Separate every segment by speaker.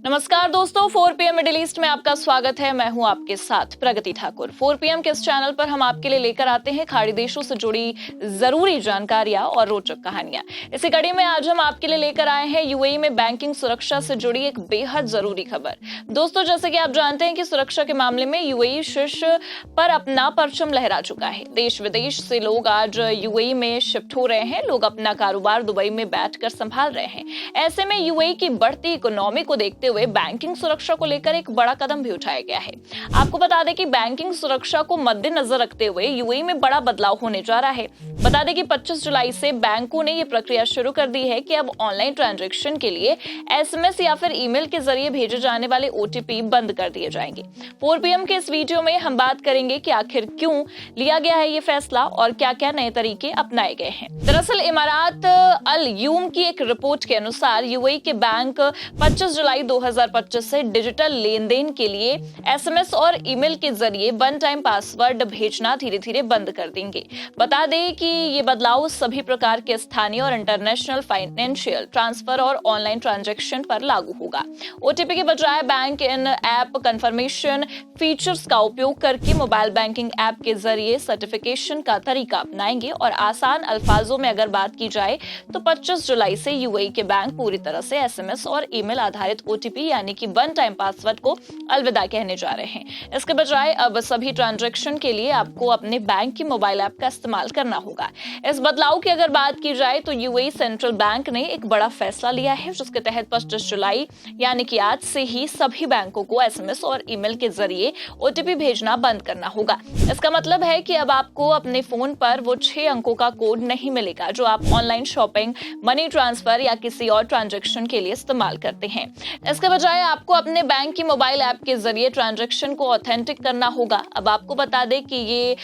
Speaker 1: नमस्कार दोस्तों, 4 PM middle east में आपका स्वागत है। मैं हूं आपके साथ प्रगति ठाकुर। 4 PM के इस चैनल पर हम आपके लिए लेकर आते हैं खाड़ी देशों से जुड़ी जरूरी जानकारियां और रोचक कहानियां। इसी कड़ी में आज हम आपके लिए लेकर आए हैं यूएई में बैंकिंग सुरक्षा से जुड़ी एक बेहद जरूरी खबर। दोस्तों, जैसे कि आप जानते हैं कि सुरक्षा के मामले में यूएई शीर्ष पर अपना परचम लहरा चुका है। देश विदेश से लोग आज यूएई में शिफ्ट हो रहे हैं। लोग अपना कारोबार दुबई में बैठकर संभाल रहे हैं। ऐसे में यूएई की बढ़ती इकोनॉमी को देखते हुए बैंकिंग सुरक्षा को लेकर एक बड़ा कदम भी उठाया गया है। आपको बता दें कि बैंकिंग सुरक्षा को मद्देनजर रखते हुए यूएई में बड़ा बदलाव होने जा रहा है। बता दें कि 25 जुलाई से बैंकों ने ये प्रक्रिया शुरू कर दी है कि अब ऑनलाइन ट्रांजैक्शन के लिए एसएमएस या फिर ईमेल के जरिए भेजे जाने वाले ओटीपी बंद कर दिए जाएंगे। 4 PM के इस वीडियो में हम बात करेंगे कि आखिर क्यों लिया गया है ये फैसला और क्या-क्या नए तरीके अपनाए गए हैं। दरअसल इमारात अल यूम की एक रिपोर्ट के अनुसार यूएई के बैंक 25 जुलाई 2025 से डिजिटल लेन देन के लिए एसएमएस और ईमेल के जरिए वन टाइम पासवर्ड भेजना धीरे-धीरे बंद कर देंगे। बता दें कि ये बदलाव सभी प्रकार के स्थानीय और इंटरनेशनल फाइनेंशियल ट्रांसफर और ऑनलाइन ट्रांजैक्शन पर लागू होगा। ओटीपी के बजाय बैंक इन ऐप कंफर्मेशन फीचर्स का उपयोग करके मोबाइल बैंकिंग ऐप के जरिए सर्टिफिकेशन का तरीका अपनाएंगे। और आसान अल्फाजों में अगर बात की जाए तो 25 जुलाई से यूएई के बैंक पूरी तरह से एसएमएस और ईमेल आधारित ओटीपी यानी कि वन टाइम पासवर्ड को अलविदा कहने जा रहे हैं। इसके बजाय अब सभी ट्रांजैक्शन के लिए आपको अपने बैंक की मोबाइल ऐप का इस्तेमाल करना होगा। इस बदलाव की अगर बात की जाए तो यूएई सेंट्रल बैंक ने एक बड़ा फैसला लिया है, जिसके तहत 25 जुलाई यानी कि आज से ही सभी बैंकों को एसएमएस और ईमेल के जरिए ओटीपी भेजना बंद करना होगा। इसका मतलब है कि अब आपको अपने फोन पर वो 6 अंकों का कोड नहीं मिलेगा जो आप ऑनलाइन शॉपिंग, मनी ट्रांसफर या किसी और ट्रांजैक्शन के लिए इस्तेमाल करते हैं। इसके बजाय आपको अपने बैंक की मोबाइल ऐप के जरिए ट्रांजैक्शन को ऑथेंटिक करना होगा। अब आपको बता दें कि ये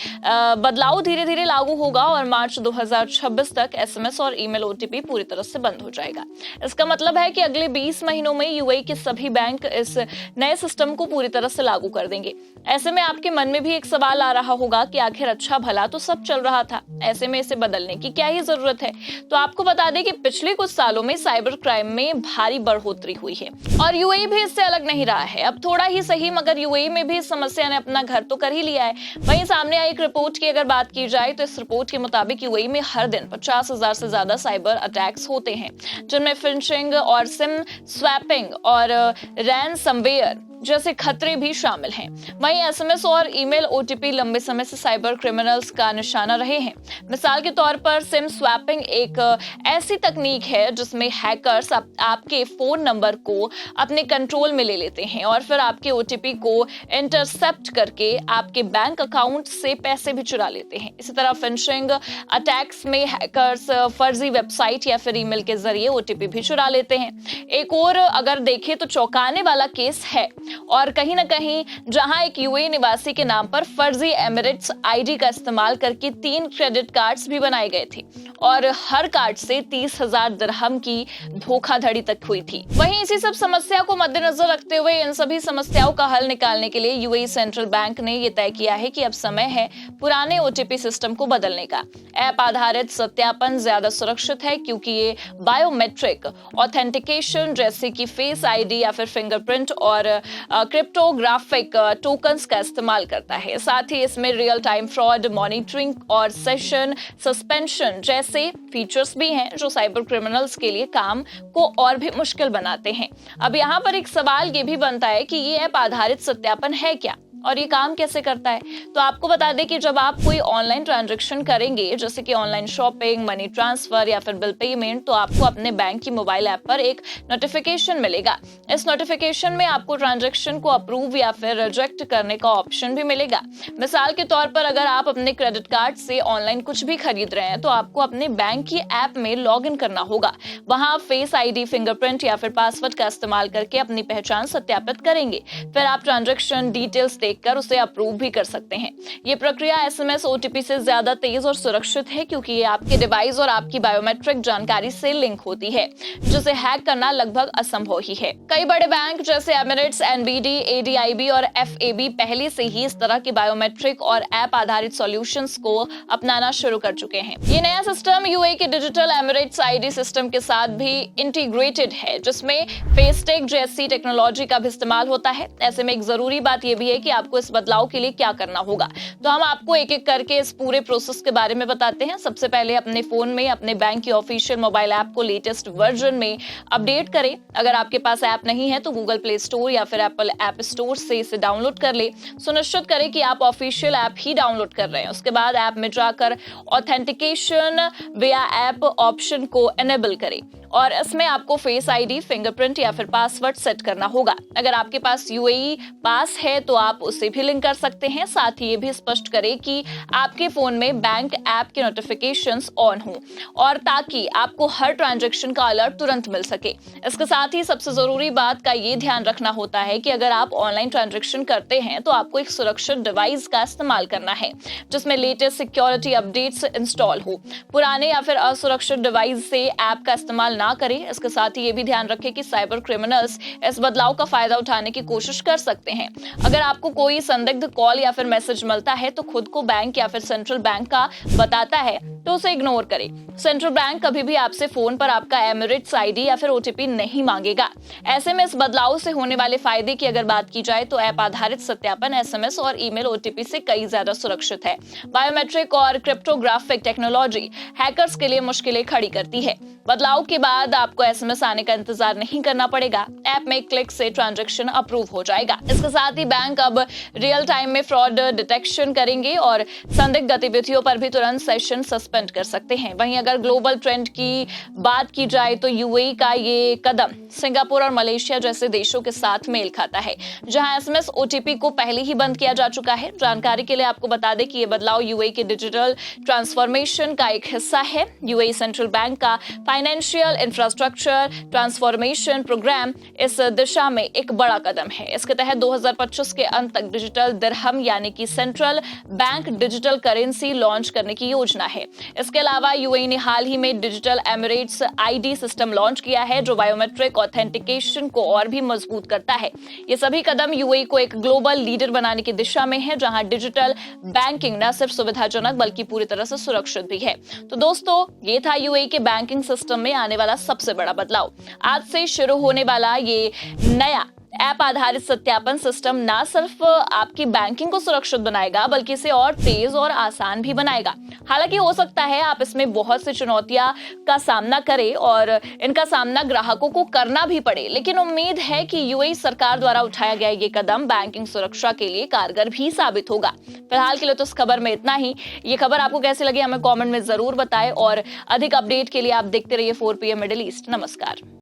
Speaker 1: बदलाव धीरे धीरे लागू होगा और मार्च 2026 तक एसएमएस और ईमेल ओटीपी पूरी तरह से बंद हो जाएगा। इसका मतलब है कि अगले 20 महीनों में यूएई के सभी बैंक इस नए सिस्टम को पूरी तरह से लागू कर देंगे। ऐसे में आपके मन में भी एक सवाल आ रहा होगा कि आखिर अच्छा भला तो सब चल रहा था, ऐसे में इसे बदलने की क्या ही जरूरत है। तो आपको बता दें कि पिछले कुछ सालों में साइबर क्राइम में भारी बढ़ोतरी हुई है और यूएई भी इससे अलग नहीं रहा है। अब थोड़ा ही सही मगर यूएई में भी इस समस्या ने अपना घर तो कर ही लिया है। वहीं सामने आई एक रिपोर्ट की अगर बात की जाए तो इस रिपोर्ट के मुताबिक यूएई में हर दिन 50,000 से ज्यादा साइबर अटैक्स होते हैं, जिनमें फिशिंग और सिम स्वैपिंग और रैनसमवेयर जैसे खतरे भी शामिल हैं। वहीं एसएमएस और ईमेल ओटीपी लंबे समय से साइबर क्रिमिनल्स का निशाना रहे हैं। मिसाल के तौर पर सिम स्वैपिंग एक ऐसी तकनीक है जिसमें हैकर्स आपके फोन नंबर को अपने कंट्रोल में ले लेते हैं और फिर आपके ओटीपी को इंटरसेप्ट करके आपके बैंक अकाउंट से पैसे भी चुरा लेते हैं। इसी तरह फिशिंग अटैक्स में हैकर्स फर्जी वेबसाइट या फिर ईमेल के जरिए ओटीपी भी चुरा लेते हैं। एक और अगर देखें तो चौंकाने वाला केस है और कहीं ना कहीं जहां एक यूएई निवासी के नाम पर फर्जी एमिरेट्स आईडी का इस्तेमाल करके 3 क्रेडिट कार्ड्स भी बनाए गए थे और हर कार्ड से 30,000 दिरहम की धोखाधड़ी तक हुई थी। वहीं इसी सब समस्या को मद्देनजर रखते हुए इन सभी समस्याओं का हल निकालने के लिए यूएई सेंट्रल बैंक ने यह तय किया है कि अब समय है पुराने ओटीपी सिस्टम को बदलने का। ऐप आधारित सत्यापन ज्यादा सुरक्षित है क्योंकि ये बायोमेट्रिक ऑथेंटिकेशन जैसे कि फेस आईडी या फिर फिंगरप्रिंट और क्रिप्टोग्राफिक टोकन्स का इस्तेमाल करता है। साथ ही इसमें रियल टाइम फ्रॉड मॉनिटरिंग और सेशन सस्पेंशन जैसे फीचर्स भी हैं जो साइबर क्रिमिनल्स के लिए काम को और भी मुश्किल बनाते हैं। अब यहाँ पर एक सवाल ये भी बनता है कि ये ऐप आधारित सत्यापन है क्या और ये काम कैसे करता है। तो आपको बता दें कि जब आप कोई ऑनलाइन ट्रांजैक्शन करेंगे जैसे कि ऑनलाइन शॉपिंग, मनी ट्रांसफर या फिर बिल पेमेंट, तो आपको अपने बैंक की मोबाइल ऐप पर एक नोटिफिकेशन मिलेगा। इस नोटिफिकेशन में आपको ट्रांजैक्शन को अप्रूव या फिर रिजेक्ट करने का ऑप्शन भी मिलेगा। मिसाल के तौर पर अगर आप अपने क्रेडिट कार्ड से ऑनलाइन कुछ भी खरीद रहे हैं तो आपको अपने बैंक की ऐप में लॉग इन करना होगा। वहां आप फेस आईडी, फिंगरप्रिंट या फिर पासवर्ड का इस्तेमाल करके अपनी पहचान सत्यापित करेंगे। फिर आप ट्रांजैक्शन डिटेल्स लिखकर उसे अप्रूव भी कर सकते हैं। ये प्रक्रिया SMS OTP से ज्यादा तेज और सुरक्षित है क्योंकि ये आपके डिवाइस और आपकी बायोमेट्रिक जानकारी से लिंक होती है, जिसे हैक करना लगभग असंभव ही है। कई बड़े बैंक जैसे एमिरेट्स, NBD, ADIB और FAB पहले से ही इस तरह के बायोमेट्रिक और ऐप आधारित सॉल्यूशंस को अपनाना शुरू कर चुके हैं। ये नया सिस्टम UAE के डिजिटल एमिरेट्स ID सिस्टम के साथ भी इंटीग्रेटेड है, जिसमें फेसटेक जैसी टेक्नोलॉजी का भी इस्तेमाल होता है। ऐसे में एक जरूरी बात यह भी है कि आपको इस बदलाव के लिए क्या करना होगा। तो हम आपको एक एक करके इस पूरे प्रोसेस के बारे में बताते हैं। सबसे पहले अपने फोन में अपने बैंक की ऑफिशियल मोबाइल ऐप को लेटेस्ट वर्जन में अपडेट करें। अगर आपके पास ऐप नहीं है तो गूगल प्ले स्टोर या फिर एप्पल ऐप स्टोर से इसे डाउनलोड कर ले। सुनिश्चित करें कि आप ऑफिशियल ऐप ही डाउनलोड कर रहे हैं। उसके बाद ऐप में जाकर ऑथेंटिकेशन विया ऐप ऑप्शन को एनेबल करें और इसमें आपको फेस ID, फिंगरप्रिंट या फिर पासवर्ड सेट करना होगा। अगर आपके पास UAE पास है तो आप उसे भी लिंक कर सकते हैं। साथ ही ये भी स्पष्ट करें कि आपके फोन में बैंक ऐप के नोटिफिकेशंस ऑन हो और ताकि आपको हर ट्रांजैक्शन का अलर्ट तुरंत मिल सके। इसके साथ ही सबसे जरूरी बात का ये ध्यान रखना होता है कि अगर आप ऑनलाइन ट्रांजैक्शन करते हैं तो आपको एक सुरक्षित डिवाइस का इस्तेमाल करना है जिसमें लेटेस्ट सिक्योरिटी अपडेट्स इंस्टॉल हो। पुराने या फिर असुरक्षित डिवाइस से ऐप का इस्तेमाल ना करें। इसके साथ ही ये भी ध्यान रखें कि साइबर क्रिमिनल्स इस बदलाव का फायदा उठाने की कोशिश कर सकते हैं। अगर आपको कोई संदिग्ध कॉल या फिर मैसेज मिलता है तो खुद को बैंक या फिर सेंट्रल बैंक का बताता है तो उसे इग्नोर करें। सेंट्रल बैंक कभी भी आपसे फोन पर आपका एमिरेट्स ID या फिर OTP नहीं मांगेगा। ऐसे में इस बदलाव से होने वाले फायदे की अगर बात की जाए तो ऐप आधारित सत्यापन SMS और ईमेल OTP से कई ज्यादा सुरक्षित है। बायोमेट्रिक और क्रिप्टोग्राफिक टेक्नोलॉजी हैकर्स के लिए मुश्किलें खड़ी करती है। बदलाव के बाद आपको SMS आने का इंतजार नहीं करना पड़ेगा। ऐप में क्लिक से ट्रांजैक्शन अप्रूव हो जाएगा। इसके साथ ही बैंक अब रियल टाइम में फ्रॉड डिटेक्शन करेंगे और संदिग्ध गतिविधियों पर भी तुरंत सेशन सस्पेंड कर सकते हैं। वहीं अगर ग्लोबल ट्रेंड की बात की जाए तो UAE का ये कदम सिंगापुर और मलेशिया जैसे देशों के साथ मेल खाता है, जहां SMS OTP को पहले ही बंद किया जा चुका है। जानकारी के लिए आपको बता दें कि ये बदलाव UAE के डिजिटल ट्रांसफॉर्मेशन का एक हिस्सा है। UAE सेंट्रल बैंक का फाइनेंशियल इंफ्रास्ट्रक्चर ट्रांसफॉर्मेशन प्रोग्राम इस दिशा में एक बड़ा कदम है। इसके तहत 2025 के अंत तक डिजिटल दिरहम यानी कि central bank digital currency launch करने की योजना है। इसके अलावा UAE ने हाल ही में digital Emirates ID system launch किया है जो बायोमेट्रिक ऑथेंटिकेशन को और भी मजबूत करता है। ये सभी कदम UAE को एक ग्लोबल लीडर बनाने की दिशा में है, जहां डिजिटल बैंकिंग न सिर्फ सुविधाजनक बल्कि पूरी तरह से सुरक्षित भी है। तो दोस्तों, ये था UAE के बैंकिंग सिस्टम में आने वाला सबसे बड़ा बदलाव। आज से शुरू होने वाला ये नया ऐप आधारित सत्यापन सिस्टम ना सिर्फ आपकी बैंकिंग को सुरक्षित बनाएगा बल्कि इसे और तेज और आसान भी बनाएगा। हालांकि हो सकता है आप इसमें बहुत सी चुनौतियां का सामना करें और इनका सामना ग्राहकों को करना भी पड़े, लेकिन उम्मीद है कि UAE सरकार द्वारा उठाया गया ये कदम बैंकिंग सुरक्षा के लिए कारगर भी साबित होगा। फिलहाल के लिए तो इस खबर में इतना ही। ये खबर आपको कैसी लगी हमें कॉमेंट में जरूर बताएं और अधिक अपडेट के लिए आप देखते रहिए 4PM मिडिल ईस्ट। नमस्कार।